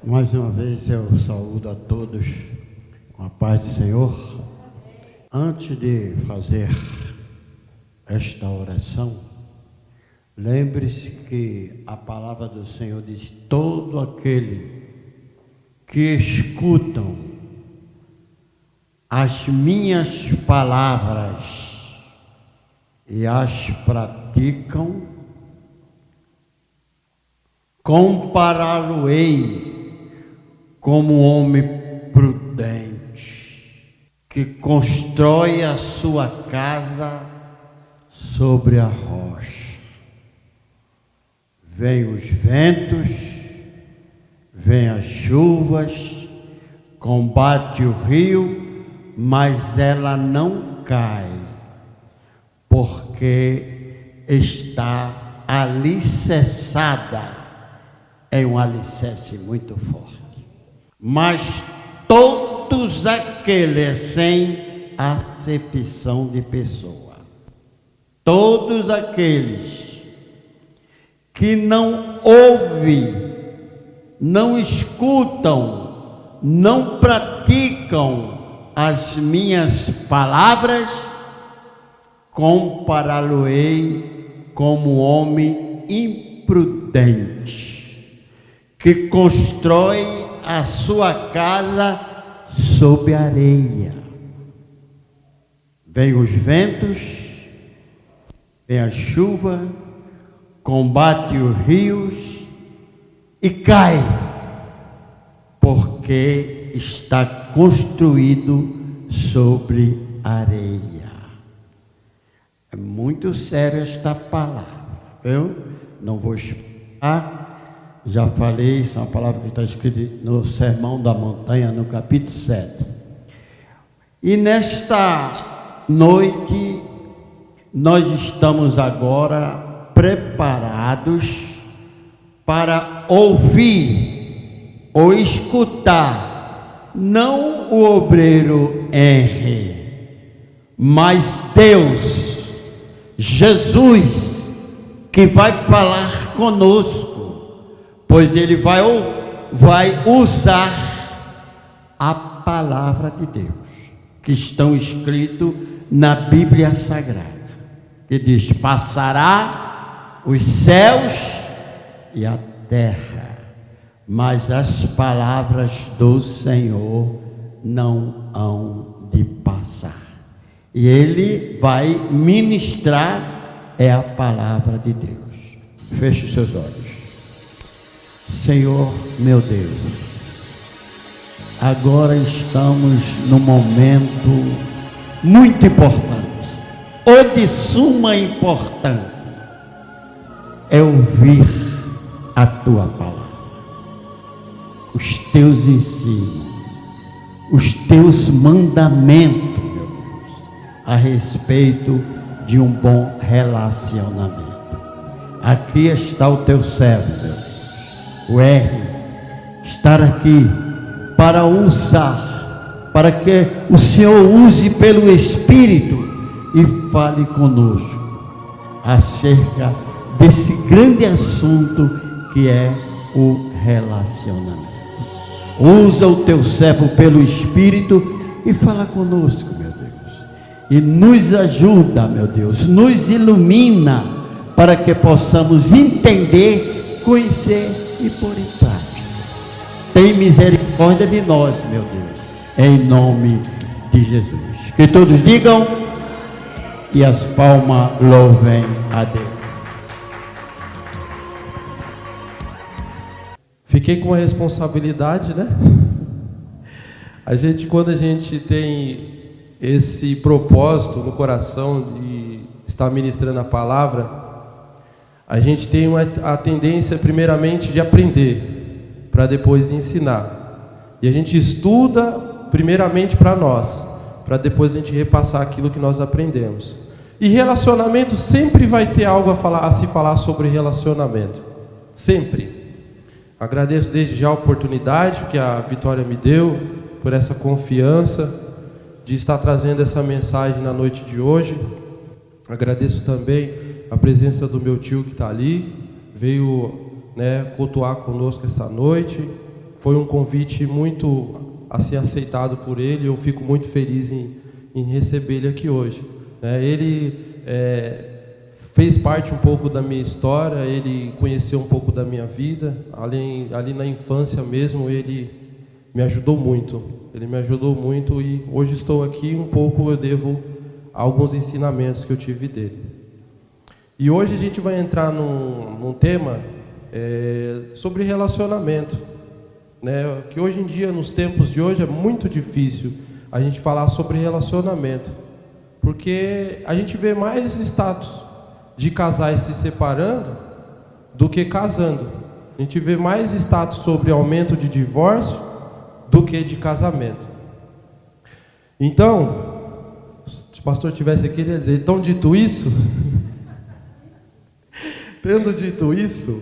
Mais uma vez eu saúdo a todos com a paz do Senhor. Antes de fazer esta oração, lembre-se que a palavra do Senhor diz: todo aquele que escutam as minhas palavras e as praticam, compará-lo-ei como um homem prudente, que constrói a sua casa sobre a rocha. Vêm os ventos, vêm as chuvas, combate o rio, mas ela não cai, porque está alicerçada em um alicerce muito forte. Mas todos aqueles sem acepção de pessoa, todos aqueles que não ouvem, não escutam, não praticam as minhas palavras, compará-lo-ei como homem imprudente, que constrói a sua casa sob areia. Vem os ventos, vem a chuva, combate os rios e cai, porque está construído sobre areia. É muito séria esta palavra. Eu não vou explicar. Já falei, isso é uma palavra que está escrita no Sermão da Montanha, no capítulo 7. E nesta noite, nós estamos agora preparados para ouvir ou escutar, não o obreiro Henry, mas Deus, Jesus, que vai falar conosco, pois Ele vai usar a palavra de Deus, que estão escrito na Bíblia Sagrada, que diz: passará os céus e a terra, mas as palavras do Senhor não hão de passar. E Ele vai ministrar a palavra de Deus. Feche os seus olhos. Senhor, meu Deus, agora estamos num momento muito importante, ou de suma importância, é ouvir a Tua palavra, os Teus ensinos, os Teus mandamentos, meu Deus, a respeito de um bom relacionamento. Aqui está o Teu servo, meu Deus, o R, estar aqui para usar, para que o Senhor use pelo Espírito e fale conosco acerca desse grande assunto que é o relacionamento. Usa o teu servo pelo Espírito e fala conosco, meu Deus, e nos ajuda, meu Deus, nos ilumina para que possamos entender, conhecer e pôr em prática. Tem misericórdia de nós, meu Deus, em nome de Jesus. Que todos digam e as palmas louvem a Deus. Fiquei com a responsabilidade, né? Quando a gente tem esse propósito no coração de estar ministrando a palavra, a gente tem a tendência, primeiramente, de aprender, para depois ensinar. E a gente estuda, primeiramente, para nós, para depois a gente repassar aquilo que nós aprendemos. E relacionamento sempre vai ter algo a se falar sobre relacionamento. Sempre. Agradeço desde já a oportunidade que a Vitória me deu, por essa confiança de estar trazendo essa mensagem na noite de hoje. Agradeço também a presença do meu tio que está ali, veio cultuar conosco essa noite, Foi um convite muito assim aceitado por ele. Eu fico muito feliz em receber ele aqui hoje. Ele fez parte um pouco da minha história, ele conheceu um pouco da minha vida, ali na infância mesmo, ele me ajudou muito. Ele me ajudou muito e hoje estou aqui, um pouco eu devo a alguns ensinamentos que eu tive dele. E hoje a gente vai entrar num tema sobre relacionamento, né? Que hoje em dia, nos tempos de hoje, é muito difícil a gente falar sobre relacionamento, porque a gente vê mais status de casais se separando do que casando. A gente vê mais status sobre aumento de divórcio do que de casamento. Então, se o pastor tivesse aqui, ele ia dizer, então dito isso, tendo dito isso,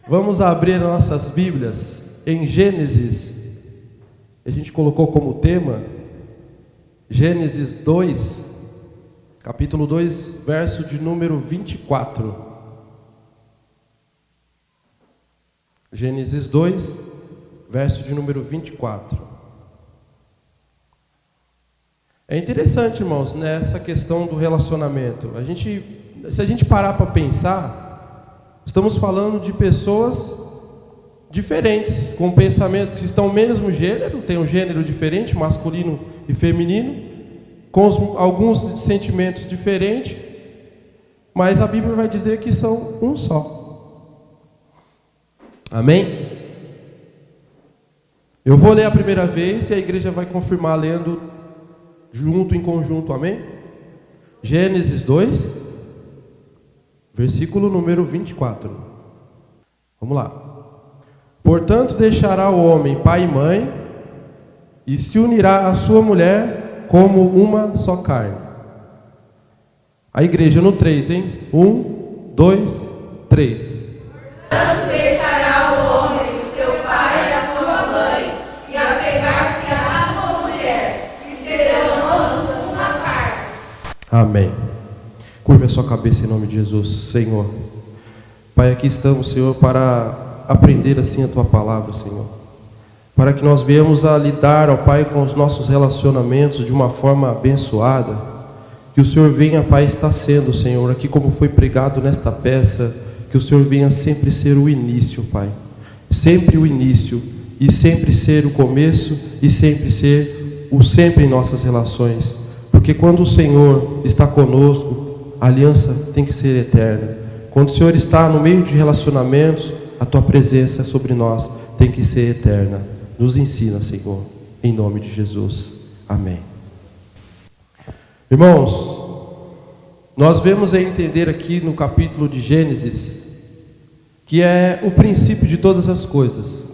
vamos abrir nossas Bíblias em Gênesis. A gente colocou como tema Gênesis 2, capítulo 2, verso de número 24. Gênesis 2, verso de número 24. É interessante, irmãos, nessa questão do relacionamento. Se a gente parar para pensar, estamos falando de pessoas diferentes, com pensamentos que estão no mesmo gênero, tem um gênero diferente, masculino e feminino, com alguns sentimentos diferentes, mas a Bíblia vai dizer que são um só. Amém? Eu vou ler a primeira vez e a igreja vai confirmar lendo junto, em conjunto, amém? Gênesis 2, versículo número 24. Vamos lá. Portanto, deixará o homem pai e mãe, e se unirá à sua mulher como uma só carne. A igreja no 3, hein? 1, 2, 3. Portanto, deixará o homem seu pai e a sua mãe, e apegar-se à sua mulher, e serão ambos uma carne. Amém. Curva a sua cabeça em nome de Jesus, Senhor. Pai, aqui estamos, Senhor, para aprender assim a Tua palavra, Senhor. Para que nós venhamos a lidar, ó Pai, com os nossos relacionamentos de uma forma abençoada. Que o Senhor venha, Pai, estar sendo, Senhor, aqui como foi pregado nesta peça, que o Senhor venha sempre ser o início, Pai. Sempre o início, e sempre ser o começo, e sempre ser o sempre em nossas relações. Porque quando o Senhor está conosco, a aliança tem que ser eterna. Quando o Senhor está no meio de relacionamentos, a Tua presença sobre nós tem que ser eterna. Nos ensina, Senhor, em nome de Jesus. Amém. Irmãos, nós vemos a entender aqui no capítulo de Gênesis, que é o princípio de todas as coisas.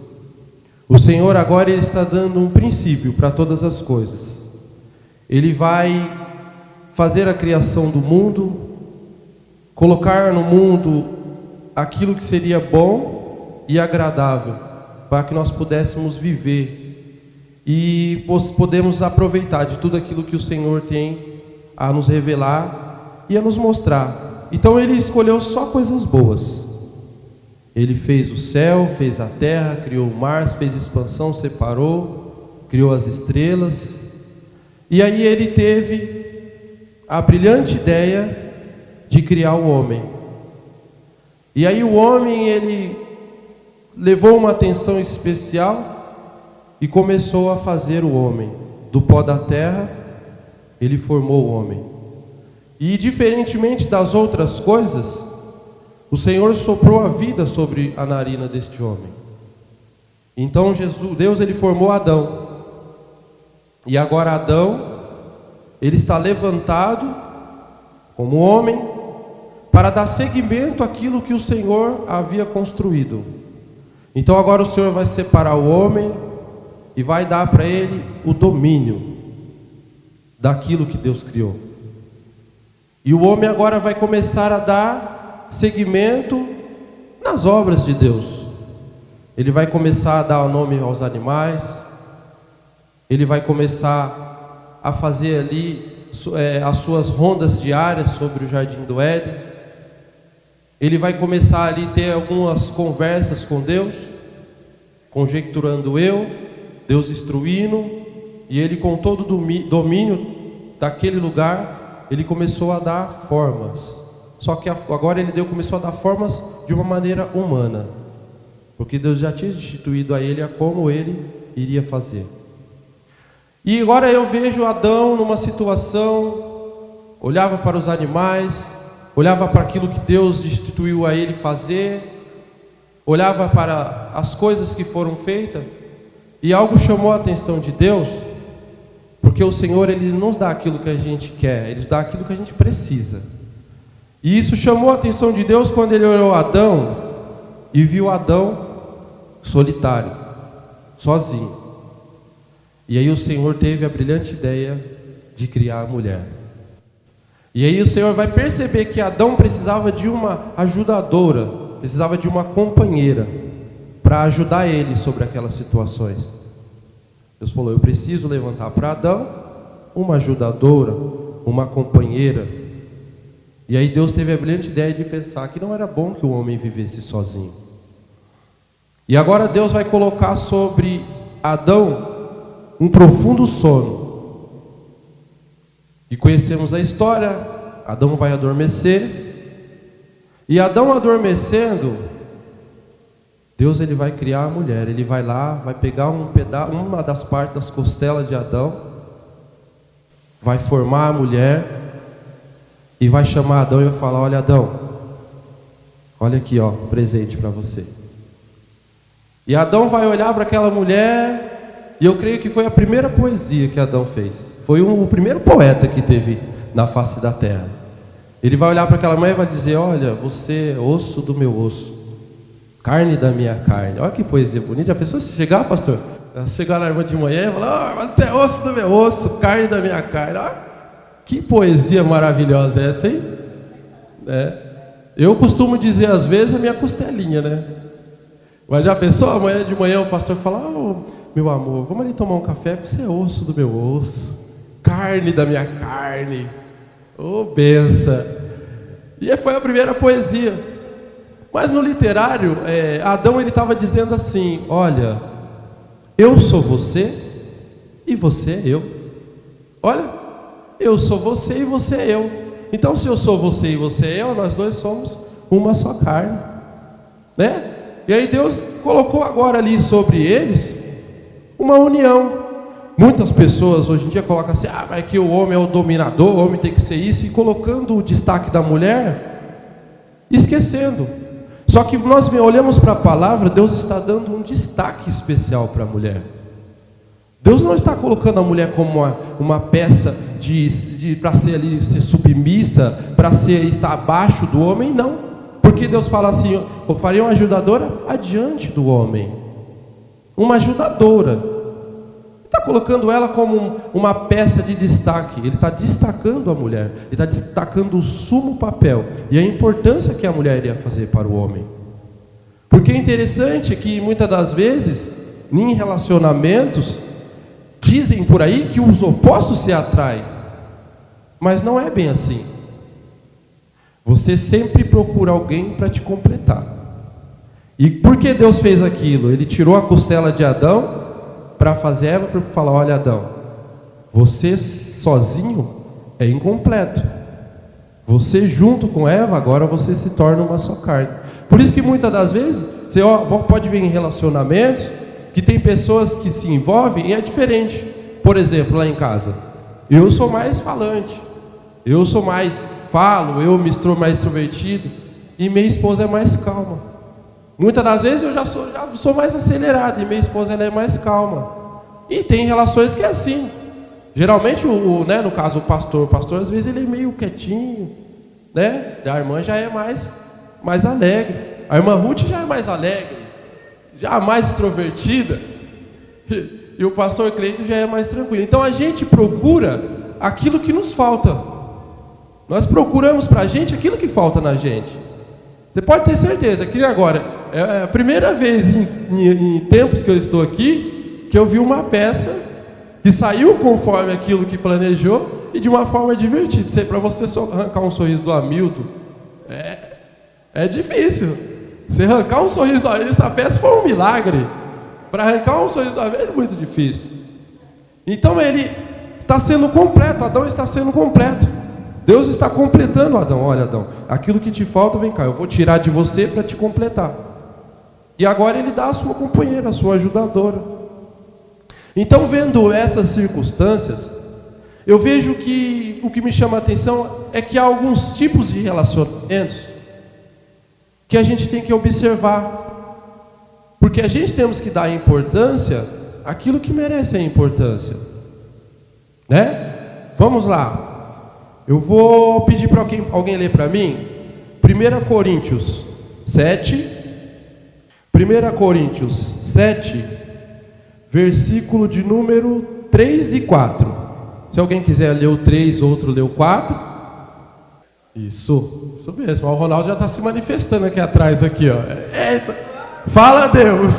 O Senhor agora ele está dando um princípio para todas as coisas. Ele vai fazer a criação do mundo, colocar no mundo aquilo que seria bom e agradável, para que nós pudéssemos viver e podemos aproveitar de tudo aquilo que o Senhor tem a nos revelar e a nos mostrar. Então ele escolheu só coisas boas. Ele fez o céu, fez a terra, criou o mar, fez expansão, separou, criou as estrelas. E aí ele teve a brilhante ideia de criar o homem. E aí o homem, ele levou uma atenção especial e começou a fazer o homem. Do pó da terra, ele formou o homem. E diferentemente das outras coisas, o Senhor soprou a vida sobre a narina deste homem. Então Deus ele formou Adão. E agora Adão, ele está levantado como homem para dar seguimento àquilo que o Senhor havia construído. Então agora o Senhor vai separar o homem e vai dar para ele o domínio daquilo que Deus criou. E o homem agora vai começar a dar seguimento nas obras de Deus. Ele vai começar a dar o nome aos animais. Ele vai começar a fazer ali as suas rondas diárias sobre o jardim do Éden. ele vai começar ali a ter algumas conversas com Deus, conjecturando Deus instruindo, e ele, com todo o domínio daquele lugar, ele começou a dar formas. Só que agora ele começou a dar formas de uma maneira humana, porque Deus já tinha instituído a ele a como ele iria fazer. E agora eu vejo Adão numa situação, olhava para os animais, olhava para aquilo que Deus instituiu a ele fazer, olhava para as coisas que foram feitas, e algo chamou a atenção de Deus, porque o Senhor, Ele não nos dá aquilo que a gente quer, Ele nos dá aquilo que a gente precisa. E isso chamou a atenção de Deus quando Ele olhou Adão e viu Adão solitário, sozinho. E aí o Senhor teve a brilhante ideia de criar a mulher. E aí o Senhor vai perceber que Adão precisava de uma ajudadora, precisava de uma companheira para ajudar ele sobre aquelas situações. Deus falou: eu preciso levantar para Adão uma ajudadora, uma companheira. E aí Deus teve a brilhante ideia de pensar que não era bom que o homem vivesse sozinho. E agora Deus vai colocar sobre Adão um profundo sono. E conhecemos a história. Adão vai adormecer. E Adão adormecendo, Deus, ele vai criar a mulher. Ele vai lá, vai pegar uma das partes das costelas de Adão, vai formar a mulher e vai chamar Adão e vai falar: olha, Adão, olha aqui, ó, presente para você. E Adão vai olhar para aquela mulher, e eu creio que foi a primeira poesia que Adão fez. Foi o primeiro poeta que teve na face da terra. Ele vai olhar para aquela mulher e vai dizer: olha, você é osso do meu osso, carne da minha carne. Olha que poesia bonita. A pessoa, se chegar, pastor, chegar na irmã de manhã e falar: oh, você é osso do meu osso, carne da minha carne. Olha, que poesia maravilhosa é essa, hein? Eu costumo dizer às vezes a minha costelinha, né? Mas já pensou, amanhã de manhã o pastor fala: oh, meu amor, vamos ali tomar um café, porque você é osso do meu osso, carne da minha carne. Oh, benção. E foi a primeira poesia. Mas no literário, Adão, ele estava dizendo assim: olha, eu sou você e você é eu. Olha, eu sou você e você é eu. Então, se eu sou você e você é eu, nós dois somos uma só carne, né? E aí Deus colocou agora ali sobre eles uma união. Muitas pessoas hoje em dia colocam assim: ah, mas que o homem é o dominador, o homem tem que ser isso, e colocando o destaque da mulher, esquecendo. Só que nós olhamos para a palavra, Deus está dando um destaque especial para a mulher. Deus não está colocando a mulher como uma peça para ser submissa, para estar abaixo do homem, não. Porque Deus fala assim: eu farei uma ajudadora adiante do homem. Uma ajudadora. Ele está colocando ela como uma peça de destaque. Ele está destacando a mulher. Ele está destacando o sumo papel e a importância que a mulher iria fazer para o homem. Porque é interessante que muitas das vezes, em relacionamentos, dizem por aí que os opostos se atraem. Mas não é bem assim. Você sempre procura alguém para te completar. E por que Deus fez aquilo? Ele tirou a costela de Adão para fazer Eva, para falar: olha, Adão, você sozinho é incompleto. Você junto com Eva, agora você se torna uma só carne. Por isso que muitas das vezes, você pode ver em relacionamentos que tem pessoas que se envolvem e é diferente. Por exemplo, lá em casa, eu sou mais falante, eu sou mais falo, eu me estou mais extrovertido, e minha esposa é mais calma. Muitas das vezes eu já sou mais acelerado, e minha esposa ela é mais calma. E tem relações que é assim. Geralmente, no caso o pastor às vezes ele é meio quietinho, né? A irmã já é mais alegre. A irmã Ruth já é mais alegre, já mais extrovertida. E o pastor Cleito já é mais tranquilo. Então a gente procura aquilo que nos falta. Nós procuramos para a gente aquilo que falta na gente. Você pode ter certeza que agora é a primeira vez em tempos que eu estou aqui que eu vi uma peça que saiu conforme aquilo que planejou e de uma forma divertida. Para você só arrancar um sorriso do Hamilton, É difícil. Você arrancar um sorriso da vez, essa peça foi um milagre. Para arrancar um sorriso da vez é muito difícil. Então ele está sendo completo, Adão está sendo completo. Deus está completando Adão. Olha, Adão, aquilo que te falta, vem cá, eu vou tirar de você para te completar. E agora ele dá a sua companheira, a sua ajudadora. Então, vendo essas circunstâncias, eu vejo que o que me chama a atenção é que há alguns tipos de relacionamentos que a gente tem que observar, porque a gente temos que dar importância àquilo que merece a importância, né? Vamos lá. Eu vou pedir para alguém ler para mim 1 Coríntios 7, 1 Coríntios 7, versículo de número 3 e 4. Se alguém quiser ler o 3, outro lê o 4. Isso mesmo. O Ronaldo já está se manifestando aqui atrás, aqui, ó. Eita, fala Deus.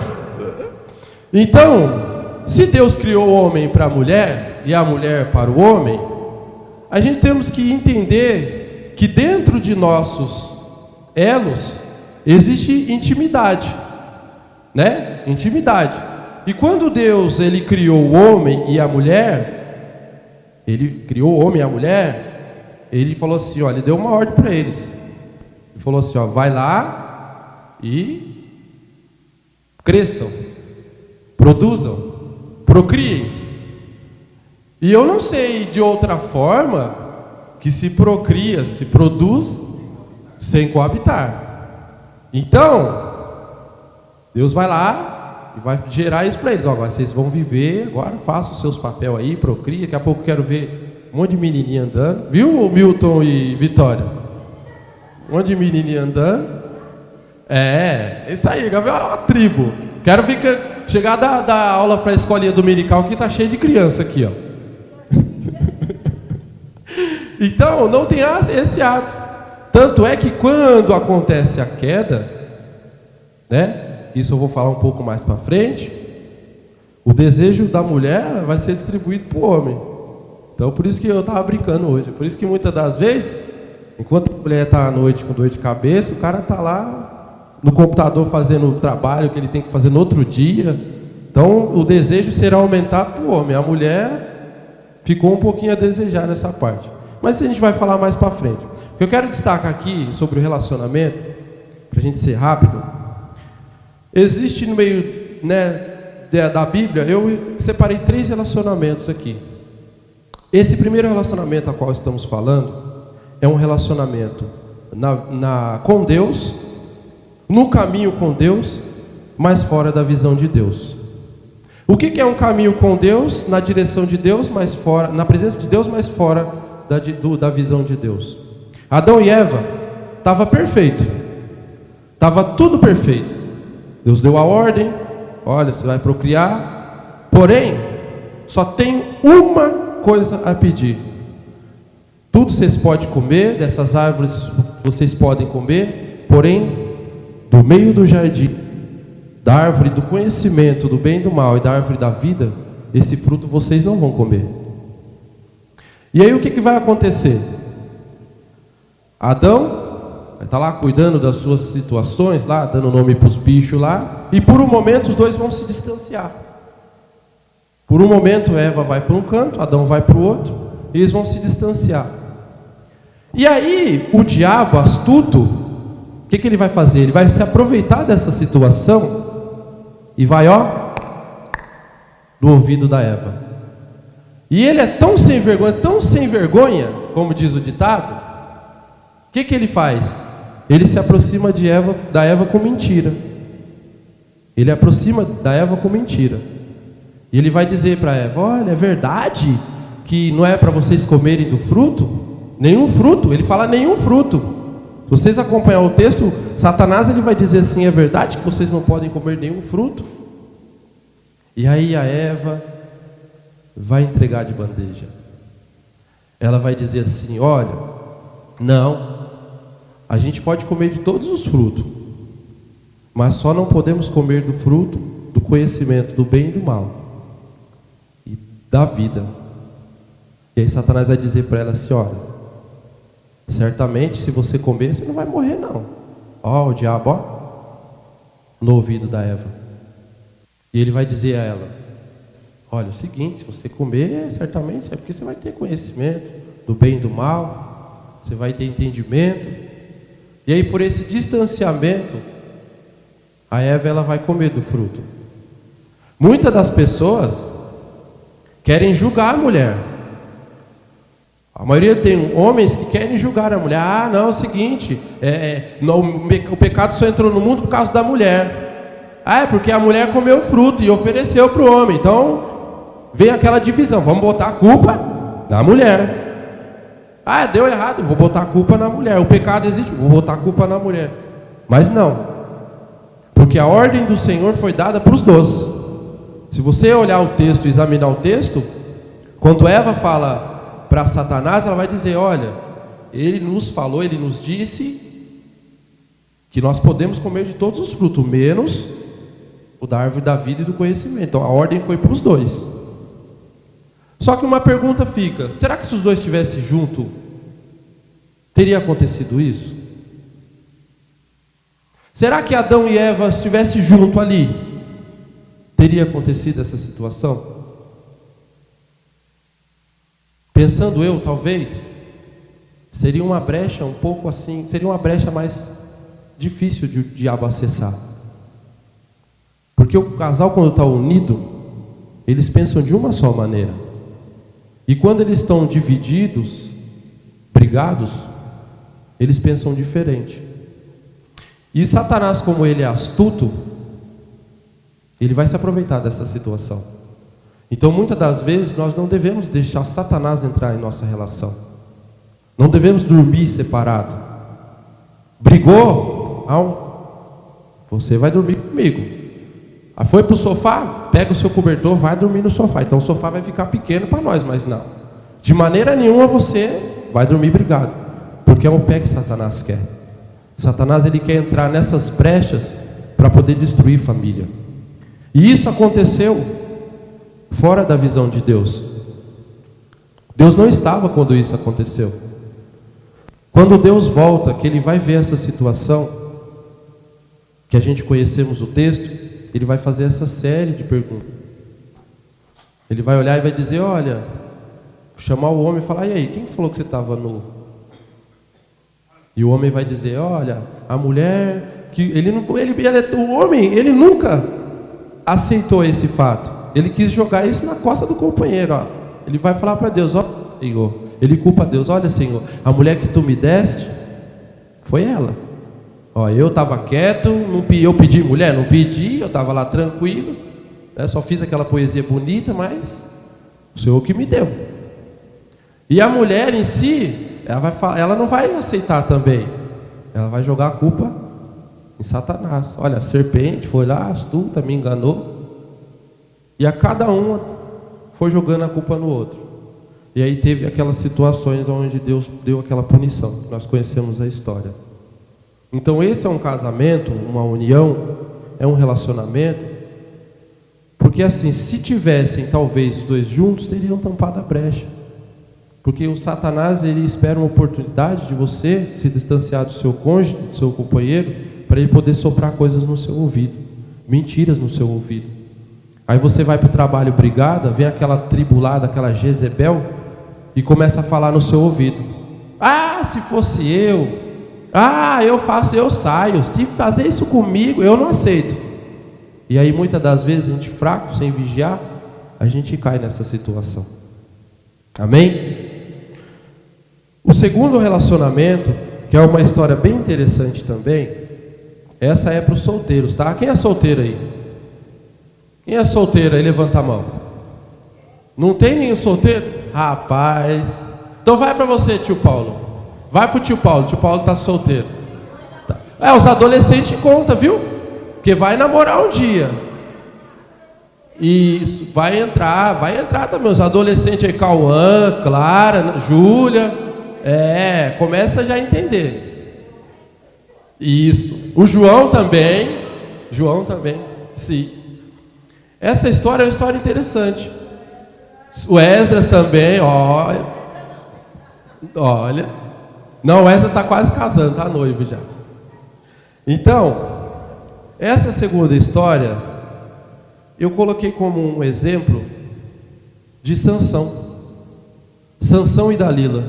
Então, se Deus criou o homem para a mulher e a mulher para o homem, a gente temos que entender que dentro de nossos elos existe intimidade, né? Intimidade. E quando Deus ele criou o homem e a mulher, ele criou o homem e a mulher, ele falou assim, ó, ele deu uma ordem para eles. Ele falou assim, ó, vai lá e cresçam, produzam, procriem. E eu não sei de outra forma que se procria, se produz sem coabitar. Então, Deus vai lá e vai gerar isso para eles. Ó, agora vocês vão viver, agora façam os seus papéis aí, procria. Daqui a pouco eu quero ver um monte de menininha andando. Viu, Milton e Vitória? Um monte de menininha andando. É, isso aí, é uma tribo. Quero ver chegar da aula para a escolinha dominical que tá cheio de criança aqui, ó. Então, não tem esse ato. Tanto é que quando acontece a queda, né? Isso eu vou falar um pouco mais para frente. O desejo da mulher vai ser distribuído para o homem. Então, por isso que eu estava brincando hoje. Por isso que muitas das vezes, enquanto a mulher está à noite com dor de cabeça, o cara está lá no computador fazendo o trabalho que ele tem que fazer no outro dia. Então, o desejo será aumentado para o homem. A mulher ficou um pouquinho a desejar nessa parte. Mas a gente vai falar mais para frente. O que eu quero destacar aqui sobre o relacionamento, para a gente ser rápido, existe no meio, né, da Bíblia, eu separei 3 relacionamentos aqui. Esse primeiro relacionamento a qual estamos falando é um relacionamento com Deus, no caminho com Deus, mas fora da visão de Deus. O que é um caminho com Deus, na direção de Deus, mas fora, na presença de Deus, mas fora da visão de Deus? Adão e Eva estava perfeito, estava tudo perfeito. Deus deu a ordem, olha, você vai procriar, porém, só tem uma coisa a pedir. Tudo vocês podem comer, dessas árvores vocês podem comer, porém, do meio do jardim, da árvore do conhecimento do bem e do mal e da árvore da vida, esse fruto vocês não vão comer. E aí o que vai acontecer? Adão vai estar lá cuidando das suas situações, lá dando nome para os bichos lá, e por um momento os dois vão se distanciar. Por um momento Eva vai para um canto, Adão vai para o outro, e eles vão se distanciar. E aí o diabo astuto, o que ele vai fazer? Ele vai se aproveitar dessa situação e vai, ó, no ouvido da Eva. E ele é tão sem vergonha, como diz o ditado, o que ele faz? Ele se aproxima da Eva com mentira. Ele aproxima da Eva com mentira. E ele vai dizer para Eva, olha, é verdade que não é para vocês comerem do fruto? Nenhum fruto, ele fala nenhum fruto. Se vocês acompanhar o texto, Satanás ele vai dizer assim, é verdade que vocês não podem comer nenhum fruto? E aí a Eva vai entregar de bandeja. Ela vai dizer assim, olha, não, a gente pode comer de todos os frutos, mas só não podemos comer do fruto do conhecimento do bem e do mal e da vida. E aí Satanás vai dizer para ela assim, olha, certamente se você comer, você não vai morrer não. Ó, o diabo, ó, no ouvido da Eva. E ele vai dizer a ela: olha, é o seguinte, se você comer, certamente é porque você vai ter conhecimento do bem e do mal, você vai ter entendimento. E aí, por esse distanciamento, a Eva ela vai comer do fruto. Muitas das pessoas querem julgar a mulher. A maioria tem homens que querem julgar a mulher. Ah, não, é o seguinte, o pecado só entrou no mundo por causa da mulher. Ah, é porque a mulher comeu o fruto e ofereceu para o homem. Então, vem aquela divisão, vamos botar a culpa na mulher. Ah, deu errado, vou botar a culpa na mulher. O pecado existe, vou botar a culpa na mulher. Mas não, porque a ordem do Senhor foi dada para os dois. Se você olhar o texto e examinar o texto, quando Eva fala para Satanás, ela vai dizer: olha, ele nos falou, ele nos disse que nós podemos comer de todos os frutos, menos o da árvore da vida e do conhecimento. Então a ordem foi para os dois. Só que uma pergunta fica: será que se os dois estivessem juntos, teria acontecido isso? Será que Adão e Eva estivessem juntos ali, teria acontecido essa situação? Pensando eu, talvez, seria uma brecha um pouco assim, seria uma brecha mais difícil de o diabo acessar. Porque o casal, quando está unido, eles pensam de uma só maneira. E quando eles estão divididos, brigados, eles pensam diferente. E Satanás, como ele é astuto, ele vai se aproveitar dessa situação. Então, muitas das vezes, nós não devemos deixar Satanás entrar em nossa relação. Não devemos dormir separado. Brigou? Não. Você vai dormir comigo. Foi para o sofá? Pega o seu cobertor, vai dormir no sofá. Então o sofá vai ficar pequeno para nós, mas não. De maneira nenhuma você vai dormir brigado. Porque é o pé que Satanás quer. Satanás ele quer entrar nessas brechas para poder destruir família. E isso aconteceu fora da visão de Deus. Deus não estava quando isso aconteceu. Quando Deus volta, que Ele vai ver essa situação, que a gente conhecemos o texto, Ele vai fazer essa série de perguntas. Ele vai olhar e vai dizer: olha, chamar o homem e falar: e aí, quem falou que você estava nu? E o homem vai dizer: olha, a mulher, que o homem, ele nunca aceitou esse fato. Ele quis jogar isso na costa do companheiro. Ó. Ele vai falar para Deus: ó, Senhor, ele culpa Deus: olha, Senhor, a mulher que tu me deste foi ela. Ó, eu estava quieto, eu pedi mulher, não pedi, eu estava lá tranquilo, né, só fiz aquela poesia bonita, mas o Senhor que me deu. E a mulher em si, ela não vai aceitar também. Ela vai jogar a culpa em Satanás. Olha, a serpente foi lá, astuta, me enganou. E a cada uma foi jogando a culpa no outro. E aí teve aquelas situações onde Deus deu aquela punição. Nós conhecemos a história. Então esse é um casamento, uma união, é um relacionamento. Porque assim, se tivessem talvez os dois juntos, teriam tampado a brecha. Porque o Satanás, ele espera uma oportunidade de você se distanciar do seu cônjuge, do seu companheiro, para ele poder soprar coisas no seu ouvido, mentiras no seu ouvido. Aí você vai para o trabalho brigada, vem aquela tribulada, aquela Jezebel, e começa a falar no seu ouvido: ah, se fosse eu, eu saio, se fazer isso comigo, eu não aceito. E aí muitas das vezes a gente fraco, sem vigiar, a gente cai nessa situação. Amém? O segundo relacionamento, que é uma história bem interessante também, essa é para os solteiros, tá? Quem é solteiro aí? Quem é solteiro aí, levanta a mão. Não tem nenhum solteiro? Rapaz, então vai para você, tio Paulo. Vai para o tio Paulo está solteiro. Tá. Os adolescentes contam, viu? Porque vai namorar um dia. E vai entrar também. Os adolescentes aí, Cauã, Clara, Júlia. Começa já a entender. Isso. O João também, sim. Essa história é uma história interessante. O Esdras também, olha. Não, o Esdras está quase casando, está noivo já. Então, essa segunda história eu coloquei como um exemplo de Sansão. Sansão e Dalila.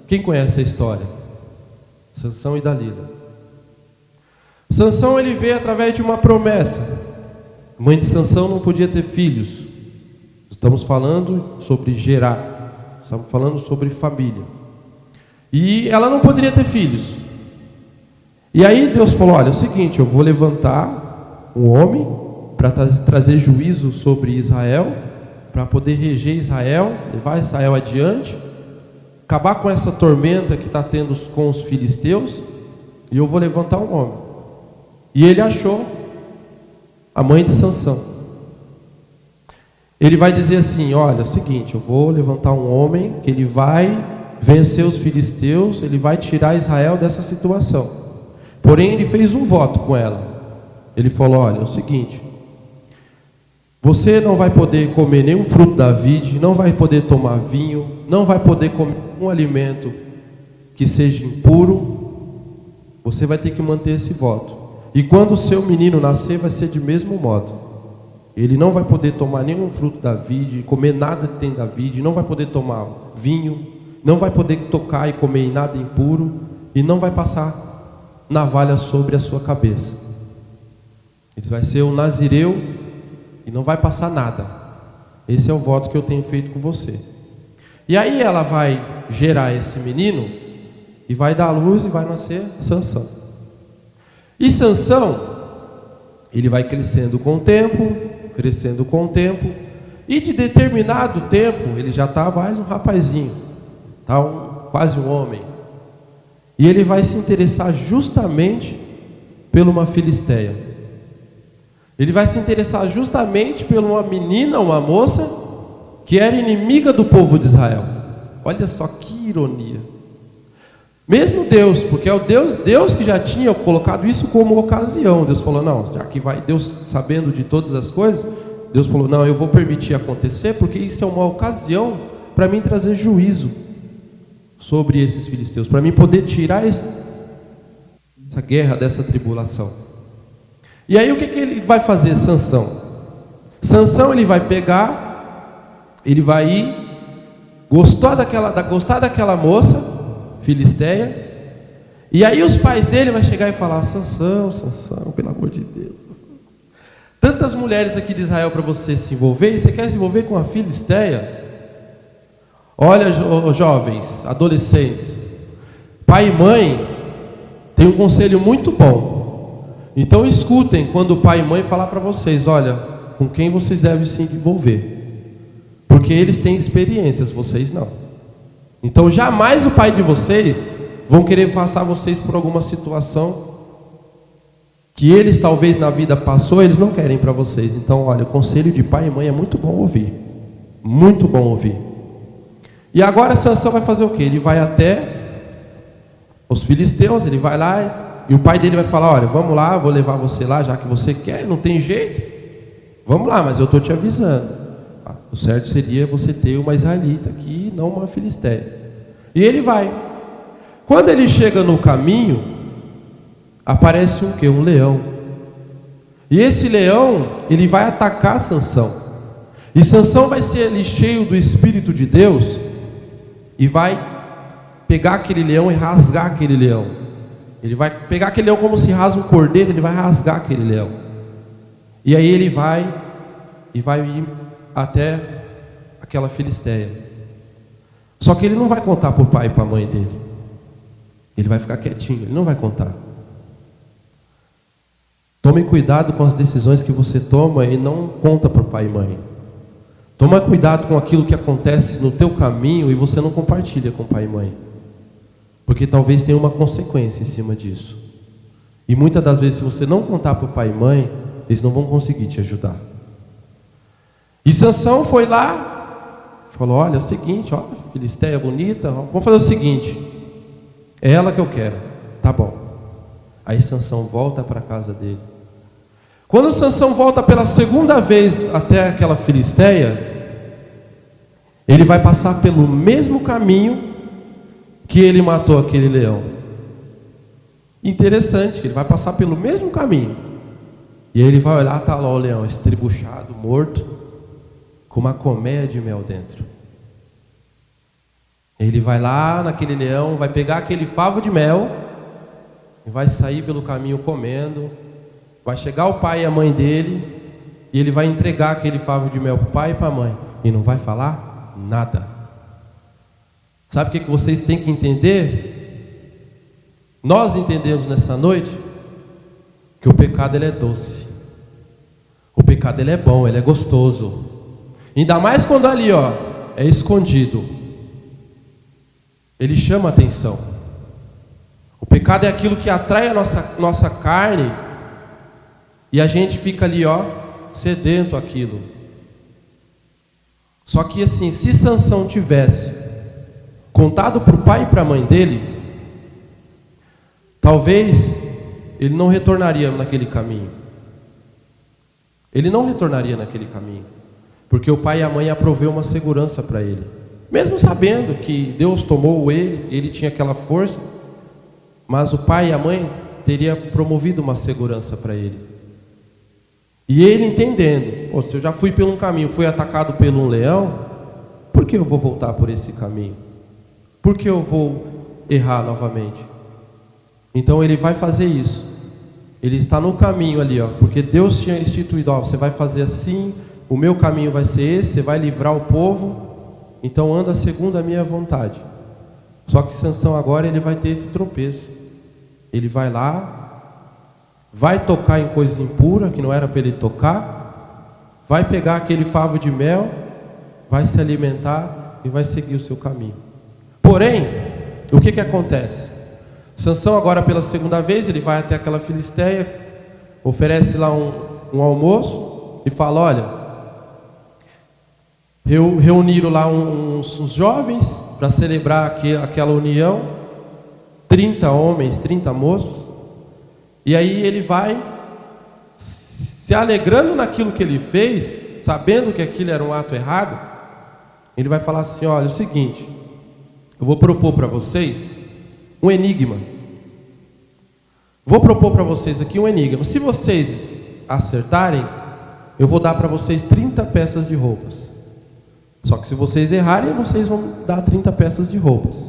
Quem conhece a história? Sansão e Dalila. Sansão, ele veio através de uma promessa. A mãe de Sansão não podia ter filhos. Estamos falando sobre gerar. Estamos falando sobre família. E ela não poderia ter filhos. E aí Deus falou: olha, é o seguinte, eu vou levantar um homem para trazer juízo sobre Israel, para poder reger Israel, levar Israel adiante, acabar com essa tormenta que está tendo com os filisteus, e eu vou levantar um homem. E ele achou a mãe de Sansão. Ele vai dizer assim: olha, é o seguinte, eu vou levantar um homem que ele vai vencer os filisteus, ele vai tirar Israel dessa situação. Porém, ele fez um voto com ela. Ele falou: olha, é o seguinte, você não vai poder comer nenhum fruto da vide, não vai poder tomar vinho, não vai poder comer um alimento que seja impuro. Você vai ter que manter esse voto. E quando o seu menino nascer, vai ser de mesmo modo. Ele não vai poder tomar nenhum fruto da vide, comer nada que tem da vide, não vai poder tomar vinho, não vai poder tocar e comer em nada impuro, e não vai passar navalha sobre a sua cabeça. Ele vai ser um nazireu e não vai passar nada. Esse é o voto que eu tenho feito com você. E aí ela vai gerar esse menino e vai dar à luz e vai nascer Sansão. E Sansão, ele vai crescendo com o tempo, e de determinado tempo ele já está mais um rapazinho, tá quase um homem. E ele vai se interessar justamente por uma filisteia. Ele vai se interessar justamente por uma menina, uma moça, que era inimiga do povo de Israel. Olha só que ironia. Mesmo Deus, porque é o Deus que já tinha colocado isso como ocasião. Deus falou: não, já que vai, Deus sabendo de todas as coisas, Deus falou: não, eu vou permitir acontecer, porque isso é uma ocasião para mim trazer juízo sobre esses filisteus, para mim poder tirar essa guerra, dessa tribulação. E aí o que ele vai fazer, Sansão? Sansão, ele vai pegar, ele vai ir, gostar daquela moça filisteia, e aí os pais dele vão chegar e falar: Sansão, pelo amor de Deus, tantas mulheres aqui de Israel para você se envolver, e você quer se envolver com a filisteia? Olha, jovens, adolescentes, pai e mãe tem um conselho muito bom. Então escutem quando o pai e mãe falar para vocês: olha, com quem vocês devem se envolver, porque eles têm experiências, vocês não. Então jamais o pai de vocês vão querer passar vocês por alguma situação que eles talvez na vida passou, eles não querem para vocês. Então olha, o conselho de pai e mãe é muito bom ouvir, muito bom ouvir. E agora Sansão vai fazer o quê? Ele vai até os filisteus, ele vai lá e o pai dele vai falar: olha, vamos lá, vou levar você lá, já que você quer, não tem jeito, vamos lá, mas eu estou te avisando, o certo seria você ter uma israelita aqui, não uma filisteia. E ele vai. Quando ele chega no caminho, aparece um quê? Um leão. E esse leão, ele vai atacar Sansão. E Sansão vai ser ali cheio do Espírito de Deus e vai pegar aquele leão e rasgar aquele leão. Ele vai pegar aquele leão como se rasga um cordeiro, ele vai rasgar aquele leão. E aí ele vai ir até aquela filisteia. Só que ele não vai contar para o pai e para a mãe dele. Ele vai ficar quietinho, ele não vai contar. Tome cuidado com as decisões que você toma e não conta para o pai e mãe. Toma cuidado com aquilo que acontece no teu caminho e você não compartilha com pai e mãe, porque talvez tenha uma consequência em cima disso. E muitas das vezes, se você não contar para o pai e mãe, eles não vão conseguir te ajudar. E Sansão foi lá, falou: olha, é o seguinte, ó, filisteia bonita, ó, vamos fazer o seguinte, é ela que eu quero. Tá bom. Aí Sansão volta para a casa dele. Quando Sansão volta pela segunda vez até aquela filisteia, ele vai passar pelo mesmo caminho que ele matou aquele leão. Interessante, que ele vai passar pelo mesmo caminho. E aí ele vai olhar, está lá o leão estribuchado, morto, com uma colmeia de mel dentro. Ele vai lá naquele leão, vai pegar aquele favo de mel e vai sair pelo caminho comendo. Vai chegar o pai e a mãe dele e ele vai entregar aquele favo de mel para o pai e para a mãe e não vai falar nada. Sabe o que vocês têm que entender? Nós entendemos nessa noite que o pecado ele é doce. O pecado ele é bom, ele é gostoso. Ainda mais quando ali, é escondido. Ele chama a atenção. O pecado é aquilo que atrai a nossa carne e a gente fica ali, sedento àquilo. Só que assim, se Sansão tivesse contado para o pai e para a mãe dele, talvez ele não retornaria naquele caminho. Ele não retornaria naquele caminho, porque o pai e a mãe aproveu uma segurança para ele. Mesmo sabendo que Deus tomou ele tinha aquela força, mas o pai e a mãe teria promovido uma segurança para ele. E ele entendendo, se eu já fui por um caminho, fui atacado por um leão, por que eu vou voltar por esse caminho? Por que eu vou errar novamente? Então ele vai fazer isso. Ele está no caminho ali, porque Deus tinha instituído, você vai fazer assim, o meu caminho vai ser esse, você vai livrar o povo. Então anda segundo a minha vontade. Só que Sansão agora ele vai ter esse tropeço. Ele vai lá, vai tocar em coisas impuras que não era para ele tocar, vai pegar aquele favo de mel, vai se alimentar e vai seguir o seu caminho. Porém, o que acontece? Sansão agora pela segunda vez ele vai até aquela filisteia, oferece lá um almoço e fala: olha, reuniram lá uns jovens para celebrar aquela união, 30 homens, 30 moços, e aí ele vai se alegrando naquilo que ele fez, sabendo que aquilo era um ato errado. Ele vai falar assim: olha, é o seguinte, eu vou propor para vocês um enigma. Vou propor para vocês aqui um enigma. Se vocês acertarem, eu vou dar para vocês 30 peças de roupas. Só que se vocês errarem, vocês vão dar 30 peças de roupas.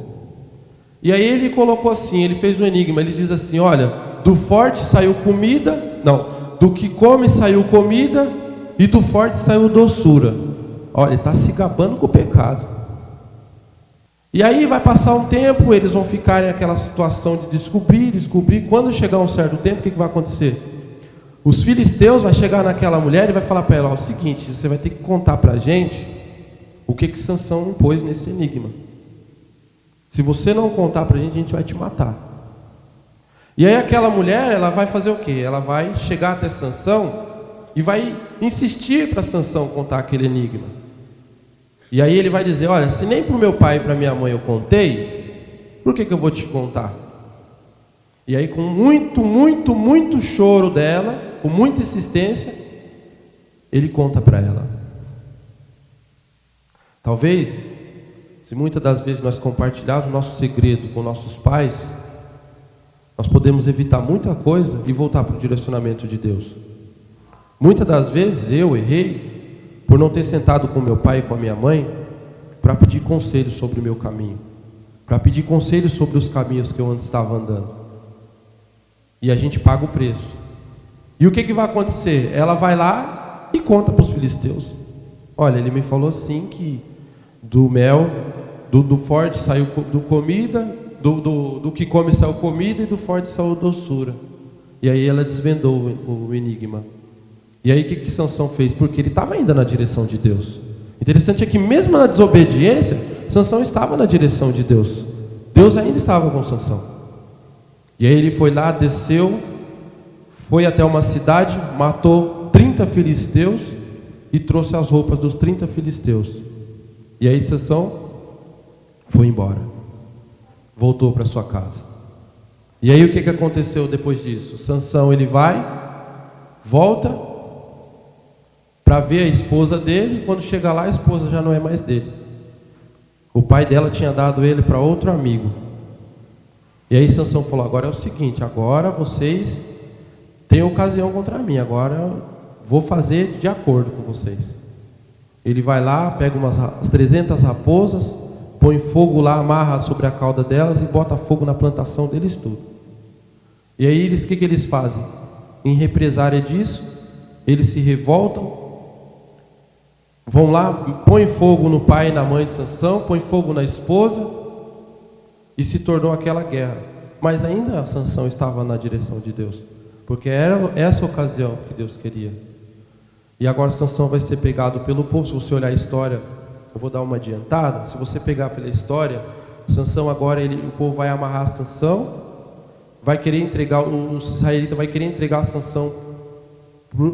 E aí ele colocou assim, ele fez um enigma, ele diz assim: olha, do forte saiu comida, do que come saiu comida, e do forte saiu doçura. Olha, ele está se gabando com o pecado. E aí vai passar um tempo, eles vão ficar naquela situação de descobrir. Quando chegar um certo tempo, o que vai acontecer? Os filisteus vão chegar naquela mulher e vai falar para ela: o seguinte, você vai ter que contar para a gente o que Sansão impôs nesse enigma. Se você não contar para a gente vai te matar. E aí aquela mulher, ela vai fazer o quê? Ela vai chegar até Sansão e vai insistir para Sansão contar aquele enigma. E aí ele vai dizer: olha, se nem para o meu pai e para minha mãe eu contei, por que eu vou te contar? E aí com muito choro dela, com muita insistência, ele conta para ela. Talvez, se muitas das vezes nós compartilharmos o nosso segredo com nossos pais, nós podemos evitar muita coisa e voltar para o direcionamento de Deus. Muitas das vezes eu errei por não ter sentado com meu pai e com a minha mãe para pedir conselhos sobre o meu caminho, para pedir conselhos sobre os caminhos que eu antes estava andando. E a gente paga o preço. E o que vai acontecer? Ela vai lá e conta para os filisteus: olha, ele me falou assim que do mel, do forte saiu comida, do que come saiu comida, e do forte saiu doçura. E aí ela desvendou o enigma. E aí o que Sansão fez? Porque ele estava ainda na direção de Deus. Interessante é que mesmo na desobediência, Sansão estava na direção de Deus. Deus ainda estava com Sansão. E aí ele foi lá, desceu, foi até uma cidade, matou 30 filisteus e trouxe as roupas dos 30 filisteus. E aí Sansão foi embora, voltou para sua casa. E aí o que aconteceu depois disso? Sansão ele volta para ver a esposa dele, e quando chega lá a esposa já não é mais dele. O pai dela tinha dado ele para outro amigo. E aí Sansão falou: agora é o seguinte, agora vocês têm ocasião contra mim, agora eu vou fazer de acordo com vocês. Ele vai lá, pega as 300 raposas, põe fogo lá, amarra sobre a cauda delas e bota fogo na plantação deles tudo. E aí o que eles fazem? Em represária disso, eles se revoltam, vão lá, põem fogo no pai e na mãe de Sansão, põem fogo na esposa, e se tornou aquela guerra. Mas ainda Sansão estava na direção de Deus, porque era essa ocasião que Deus queria. E agora Sansão vai ser pegado pelo povo. Se você olhar a história, eu vou dar uma adiantada. Se você pegar pela história, Sansão agora, o povo vai amarrar Sansão, vai querer entregar, os israelitas vai querer entregar Sansão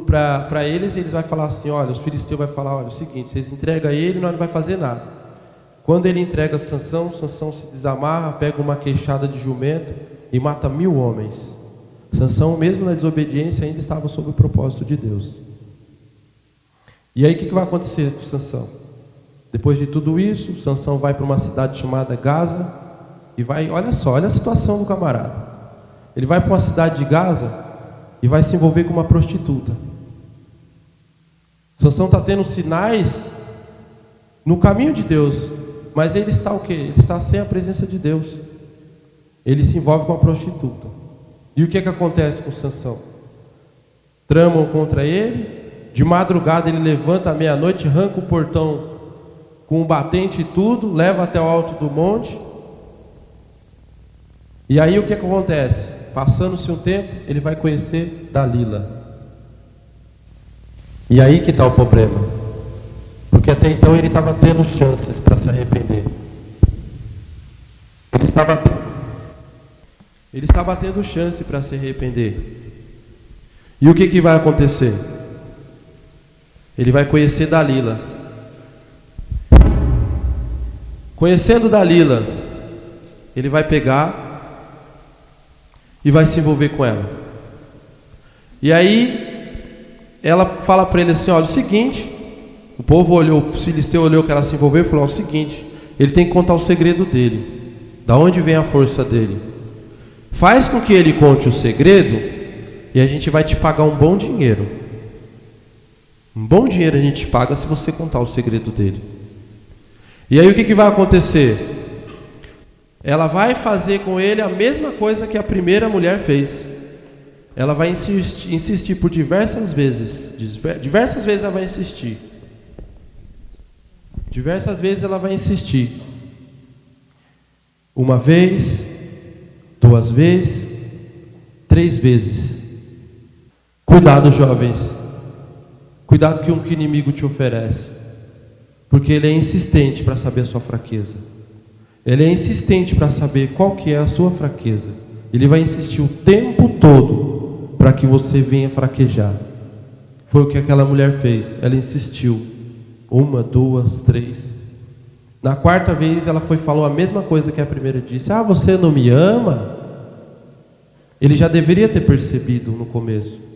para eles, e eles vão falar assim: olha, os filisteus vai falar: olha, é o seguinte, vocês entregam ele, nós não vai fazer nada. Quando ele entrega Sansão, Sansão se desamarra, pega uma queixada de jumento e mata 1000 homens. Sansão, mesmo na desobediência, ainda estava sob o propósito de Deus. E aí o que vai acontecer com Sansão? Depois de tudo isso, Sansão vai para uma cidade chamada Gaza e vai, olha só, olha a situação do camarada. Ele vai para uma cidade de Gaza e vai se envolver com uma prostituta. Sansão está tendo sinais no caminho de Deus, mas ele está o quê? Ele está sem a presença de Deus. Ele se envolve com a prostituta. E o que acontece com Sansão? Tramam contra ele. De madrugada ele levanta à meia-noite, arranca o portão com um batente e tudo, leva até o alto do monte. E aí o que acontece? Passando-se um tempo, ele vai conhecer Dalila. E aí que está o problema. Porque até então ele estava tendo chances para se arrepender. Ele estava tendo chance para se arrepender. E o que vai acontecer? Ele vai conhecer Dalila. Conhecendo Dalila, ele vai pegar e vai se envolver com ela. E aí ela fala para ele assim: olha, o seguinte, o povo olhou, o filisteu olhou que ela se envolveu e falou: o seguinte, ele tem que contar o segredo dele. Da onde vem a força dele? Faz com que ele conte o segredo e a gente vai te pagar um bom dinheiro. Um bom dinheiro a gente paga se você contar o segredo dele. E aí o que vai acontecer? Ela vai fazer com ele a mesma coisa que a primeira mulher fez. Ela vai insistir por diversas vezes. Diversas vezes ela vai insistir. Diversas vezes ela vai insistir. Uma vez, 2 vezes, 3 vezes. Cuidado, jovens. Cuidado com o que o inimigo te oferece, porque ele é insistente para saber a sua fraqueza. Ele é insistente para saber qual que é a sua fraqueza. Ele vai insistir o tempo todo para que você venha fraquejar. Foi o que aquela mulher fez. Ela insistiu 1, 2, 3. Na 4ª vez ela falou a mesma coisa que a primeira disse: ah, você não me ama? Ele já deveria ter percebido no começo.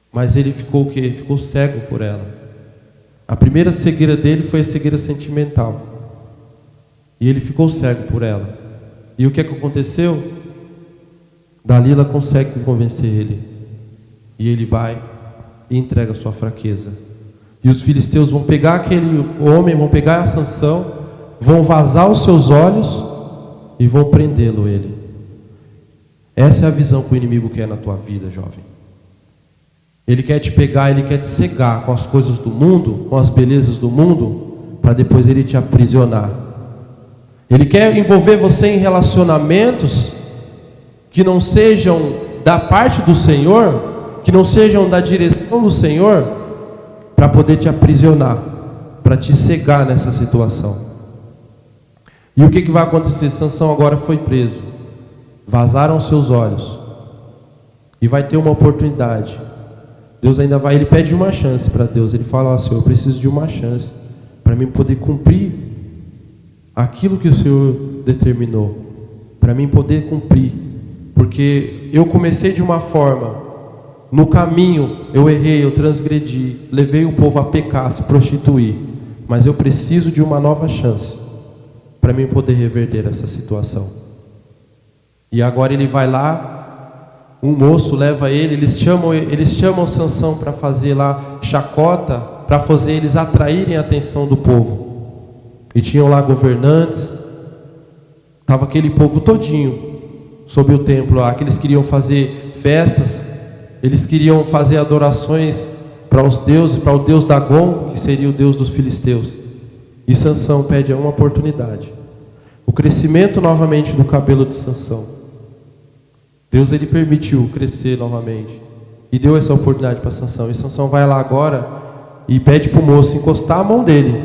Mas ele ficou o quê? Ficou cego por ela. A primeira cegueira dele foi a cegueira sentimental. E ele ficou cego por ela. E o que aconteceu? Dalila consegue convencer ele. E ele vai e entrega a sua fraqueza. E os filisteus vão pegar aquele homem, vão pegar a Sansão, vão vazar os seus olhos e vão prendê-lo ele. Essa é a visão que o inimigo quer na tua vida, jovem. Ele quer te pegar, ele quer te cegar com as coisas do mundo, com as belezas do mundo, para depois ele te aprisionar. Ele quer envolver você em relacionamentos que não sejam da parte do Senhor, que não sejam da direção do Senhor, para poder te aprisionar, para te cegar nessa situação. E o que vai acontecer? Sansão agora foi preso. Vazaram seus olhos. E vai ter uma oportunidade. Deus ainda vai, ele pede uma chance para Deus. Ele fala: ó, Senhor, eu preciso de uma chance para mim poder cumprir aquilo que o Senhor determinou, para mim poder cumprir, porque eu comecei de uma forma, no caminho eu errei, eu transgredi, levei o povo a pecar, a se prostituir, mas eu preciso de uma nova chance para mim poder reverter essa situação. E agora ele vai lá, um moço leva ele, eles chamam Sansão para fazer lá chacota, para fazer eles atraírem a atenção do povo. E tinham lá governantes, estava aquele povo todinho sob o templo lá, que eles queriam fazer festas, eles queriam fazer adorações para os deuses, para o deus Dagon, que seria o deus dos filisteus. E Sansão pede uma oportunidade. O crescimento novamente do cabelo de Sansão. Deus ele permitiu crescer novamente e deu essa oportunidade para Sansão. E Sansão vai lá agora e pede para o moço encostar a mão dele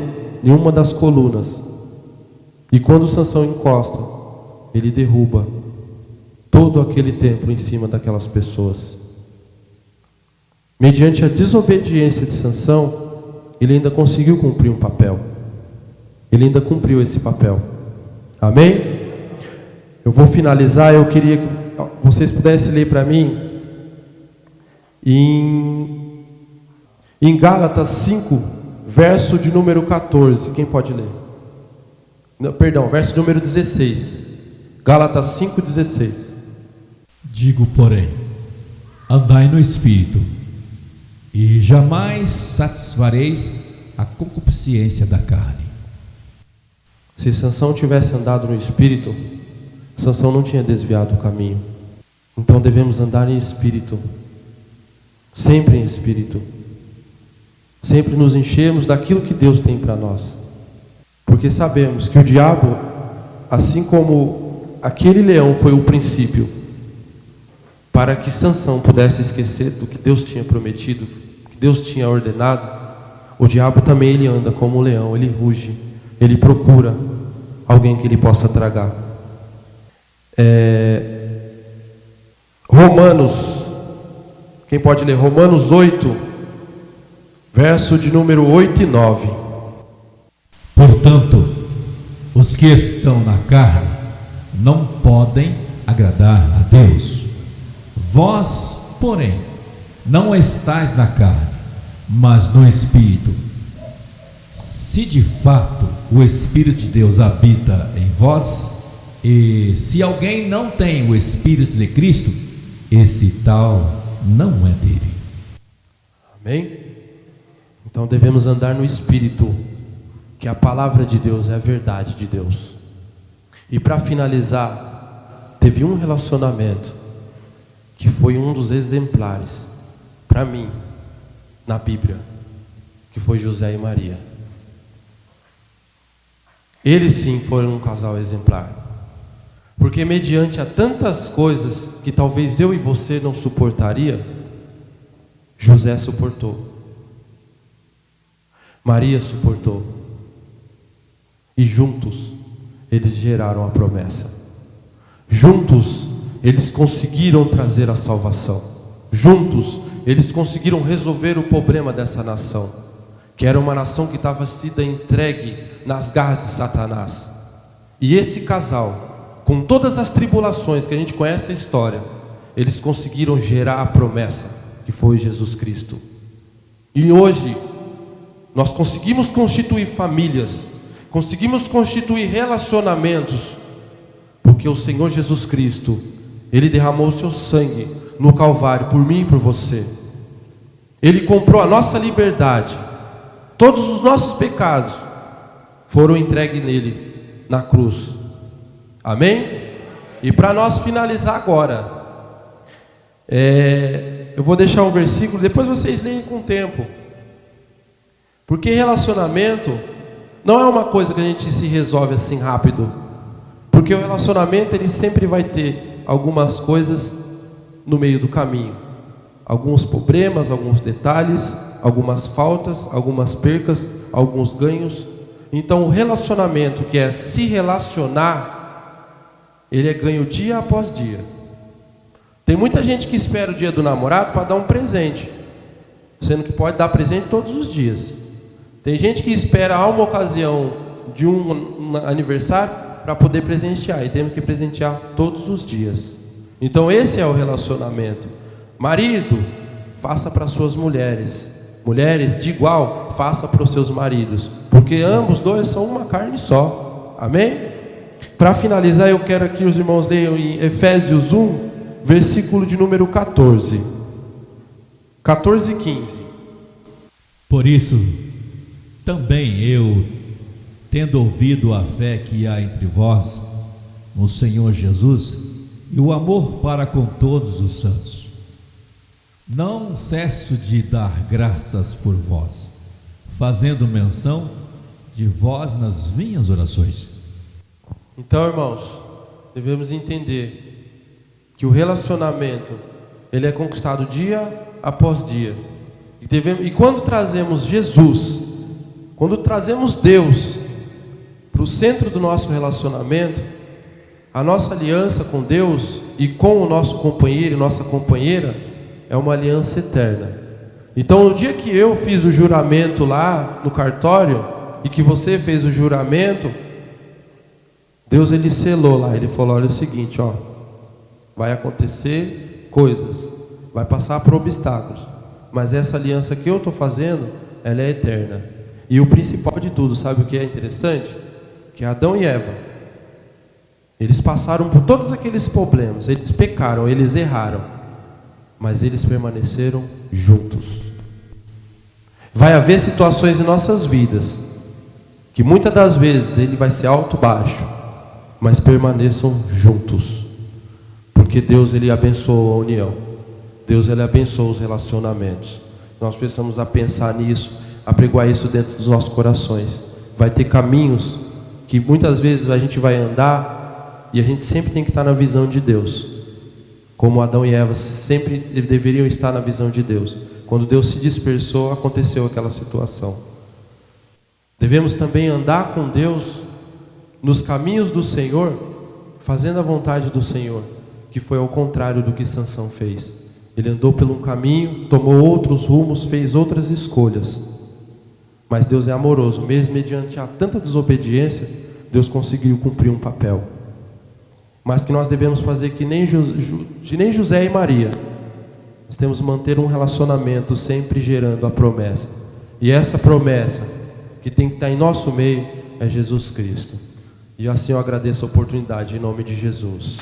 em uma das colunas. E quando Sansão encosta, ele derruba todo aquele templo em cima daquelas pessoas. Mediante a desobediência de Sansão, ele ainda conseguiu cumprir um papel. Ele ainda cumpriu esse papel. Amém? Eu vou finalizar, eu queria que vocês pudessem ler para mim em Gálatas 5, verso de número 14. Quem pode ler? Não, perdão, verso número 16. Gálatas 5,16. Digo, porém, andai no Espírito, e jamais satisfareis a concupiscência da carne. Se Sansão tivesse andado no Espírito, Sansão não tinha desviado o caminho. Então devemos andar em Espírito, sempre em Espírito, sempre nos enchermos daquilo que Deus tem para nós, porque sabemos que o diabo, assim como aquele leão foi o princípio, para que Sansão pudesse esquecer do que Deus tinha prometido, que Deus tinha ordenado, o diabo também ele anda como um leão, ele ruge, ele procura alguém que ele possa tragar. Romanos, quem pode ler? Romanos 8, verso de número 8 e 9. Portanto, os que estão na carne não podem agradar a Deus. Vós, porém, não estáis na carne, mas no Espírito. Se de fato o Espírito de Deus habita em vós, e se alguém não tem o Espírito de Cristo, esse tal não é dele. Amém? Então devemos andar no Espírito, que a palavra de Deus é a verdade de Deus. E para finalizar, teve um relacionamento que foi um dos exemplares para mim na Bíblia, que foi José e Maria. Eles sim foram um casal exemplar, porque mediante a tantas coisas que talvez eu e você não suportaria, José suportou, Maria suportou, e juntos eles geraram a promessa. Juntos eles conseguiram trazer a salvação. Juntos eles conseguiram resolver o problema dessa nação, que era uma nação que estava sendo entregue nas garras de Satanás. E esse casal, com todas as tribulações que a gente conhece a história, eles conseguiram gerar a promessa, que foi Jesus Cristo. E hoje nós conseguimos constituir famílias, conseguimos constituir relacionamentos, porque o Senhor Jesus Cristo, Ele derramou o seu sangue no Calvário por mim e por você. Ele comprou a nossa liberdade. Todos os nossos pecados foram entregues nele, na cruz. Amém? E para nós finalizar agora, eu vou deixar um versículo, depois vocês leem com o tempo. Porque relacionamento não é uma coisa que a gente se resolve assim rápido. Porque o relacionamento ele sempre vai ter algumas coisas no meio do caminho. Alguns problemas, alguns detalhes, algumas faltas, algumas percas, alguns ganhos. Então o relacionamento, que é se relacionar, ele é ganho dia após dia. Tem muita gente que espera o dia do namorado para dar um presente, sendo que pode dar presente todos os dias. Tem gente que espera uma ocasião de um aniversário para poder presentear, e temos que presentear todos os dias. Então esse é o relacionamento. Marido, faça para suas mulheres. Mulheres, de igual, faça para os seus maridos, porque ambos dois são uma carne só. Amém? Então para finalizar, eu quero que os irmãos leiam em Efésios 1, versículo de número 14. 14 e 15. Por isso, também eu, tendo ouvido a fé que há entre vós, no Senhor Jesus, e o amor para com todos os santos, não cesso de dar graças por vós, fazendo menção de vós nas minhas orações. Então, irmãos, devemos entender que o relacionamento, ele é conquistado dia após dia. E quando trazemos Jesus, quando trazemos Deus para o centro do nosso relacionamento, a nossa aliança com Deus e com o nosso companheiro e nossa companheira é uma aliança eterna. Então, no dia que eu fiz o juramento lá no cartório e que você fez o juramento, Deus, ele selou lá, ele falou: olha, é o seguinte, ó, vai acontecer coisas, vai passar por obstáculos, mas essa aliança que eu estou fazendo, ela é eterna. E o principal de tudo, sabe o que é interessante? Que Adão e Eva, eles passaram por todos aqueles problemas, eles pecaram, eles erraram, mas eles permaneceram juntos. Vai haver situações em nossas vidas que muitas das vezes ele vai ser alto, baixo, mas permaneçam juntos, porque Deus, ele abençoa a união, Deus, ele abençoa os relacionamentos. Nós precisamos pensar nisso, apregoar isso dentro dos nossos corações. Vai ter caminhos que muitas vezes a gente vai andar e a gente sempre tem que estar na visão de Deus, como Adão e Eva sempre deveriam estar na visão de Deus. Quando Deus se dispersou, aconteceu aquela situação. Devemos também andar com Deus nos caminhos do Senhor, fazendo a vontade do Senhor, que foi ao contrário do que Sansão fez. Ele andou por um caminho, tomou outros rumos, fez outras escolhas. Mas Deus é amoroso, mesmo mediante a tanta desobediência, Deus conseguiu cumprir um papel. Mas que nós devemos fazer que nem José e Maria. Nós temos que manter um relacionamento sempre gerando a promessa. E essa promessa que tem que estar em nosso meio é Jesus Cristo. E assim eu agradeço a oportunidade em nome de Jesus.